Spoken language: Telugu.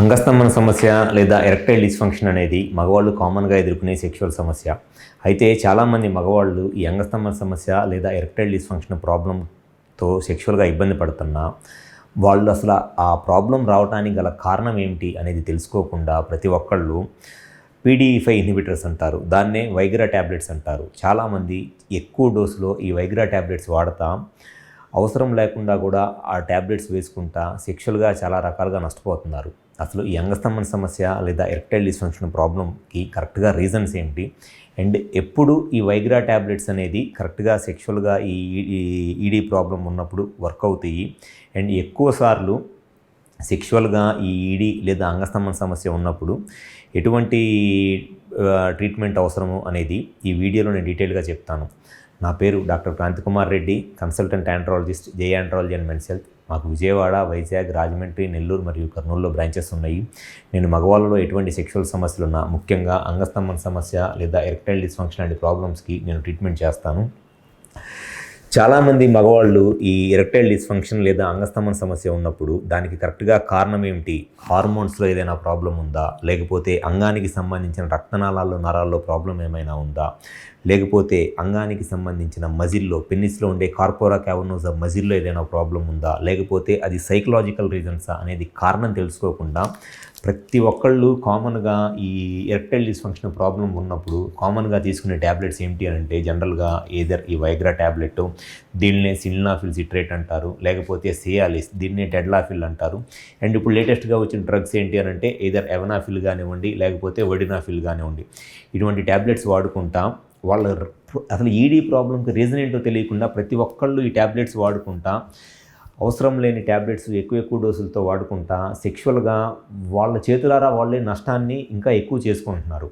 అంగస్తంభన సమస్య లేదా ఎరెక్టైల్ డిస్ఫంక్షన్ అనేది మగవాళ్ళు కామన్గా ఎదుర్కొనే సెక్షువల్ సమస్య. అయితే చాలామంది మగవాళ్ళు ఈ అంగస్తంభన సమస్య లేదా ఎరెక్టైల్ డిస్ఫంక్షన్ ప్రాబ్లంతో సెక్షువల్గా ఇబ్బంది పడుతున్నా వాళ్ళు అసలు ఆ ప్రాబ్లం రావడానికి గల కారణం ఏమిటి అనేది తెలుసుకోకుండా ప్రతి ఒక్కళ్ళు PDE5 ఇన్హిబిటర్స్ అంటారు, దాన్నే వైగ్రా ట్యాబ్లెట్స్ అంటారు. చాలామంది ఎక్కువ డోసులో ఈ వైగ్రా ట్యాబ్లెట్స్ వాడతా అవసరం లేకుండా కూడా ఆ ట్యాబ్లెట్స్ వేసుకుంటా సెక్షువల్గా చాలా రకాలుగా నష్టపోతున్నారు. అసలు ఈ అంగస్తంభన సమస్య లేదా ఎరెక్టైల్ డిస్ఫంక్షన్ ప్రాబ్లంకి కరెక్ట్గా రీజన్స్ ఏంటి, అండ్ ఎప్పుడు ఈ వైగ్రా ట్యాబ్లెట్స్ అనేది కరెక్ట్గా సెక్షువల్గా ఈ ఈడీ ప్రాబ్లం ఉన్నప్పుడు వర్క్ అవుతాయి, అండ్ ఎక్కువసార్లు సెక్షువల్గా ఈ ఈడీ లేదా అంగస్తంభన సమస్య ఉన్నప్పుడు ఎటువంటి ట్రీట్మెంట్ అవసరము అనేది ఈ వీడియోలో నేను డీటెయిల్గా చెప్తాను. నా పేరు doctor Kranthikumar Reddy, consultant andrologist, J andrology and men's health. మాకు విజయవాడ, వైజాగ్, రాజమండ్రి, నెల్లూరు మరియు కర్నూలులో బ్రాంచెస్ ఉన్నాయి. నేను మగవాళ్ళలో ఎటువంటి సెక్షువల్ సమస్యలు ఉన్నా, ముఖ్యంగా అంగస్తంభన సమస్య లేదా ఎరెక్టైల్ డిస్ఫంక్షన్ లాంటి ప్రాబ్లమ్స్కి నేను ట్రీట్మెంట్ చేస్తాను. చాలామంది మగవాళ్ళు ఈ ఎరెక్టైల్ డిస్ఫంక్షన్ లేదా అంగస్తంభన సమస్య ఉన్నప్పుడు దానికి కరెక్ట్గా కారణం ఏమిటి, హార్మోన్స్లో ఏదైనా ప్రాబ్లం ఉందా, లేకపోతే అంగానికి సంబంధించిన రక్తనాళాల్లో నరాల్లో ప్రాబ్లం ఏమైనా ఉందా, లేకపోతే అంగానికి సంబంధించిన మజిల్లో పెన్నిస్లో ఉండే కార్పోరా క్యావర్నోసా మజిల్లో ఏదైనా ప్రాబ్లం ఉందా, లేకపోతే అది సైకలాజికల్ రీజన్సా అనేది కారణం తెలుసుకోకుండా ప్రతి ఒక్కళ్ళు కామన్గా ఈ ఎరెక్టైల్ డిస్ఫంక్షన్ ప్రాబ్లం ఉన్నప్పుడు కామన్గా తీసుకునే ట్యాబ్లెట్స్ ఏంటి అంటే జనరల్గా ఏదర్ ఈ వైగ్రా ట్యాబ్లెట్, దీన్నే సిల్నాఫిల్ సిట్రేట్ అంటారు, లేకపోతే సియాలిస్, దీన్నే టెడ్లాఫిల్ అంటారు. అండ్ ఇప్పుడు లేటెస్ట్గా వచ్చిన డ్రగ్స్ ఏంటి అని అంటే ఏదర్ ఎవనాఫిల్ కానివ్వండి, లేకపోతే వడినాఫిల్ కానివ్వండి, ఇటువంటి ట్యాబ్లెట్స్ వాడుకుంటా వాళ్ళ అసలు ఈడీ ప్రాబ్లంకి రీజన్ ఏంటో తెలియకుండా ప్రతి ఒక్కళ్ళు ఈ ట్యాబ్లెట్స్ వాడుకుంటా అవసరం లేని ట్యాబ్లెట్స్ ఎక్కువ డోసులతో వాడుకుంటా సెక్షువల్గా వాళ్ళ చేతులారా వాళ్ళే నష్టాన్ని ఇంకా ఎక్కువ చేసుకుంటున్నారు.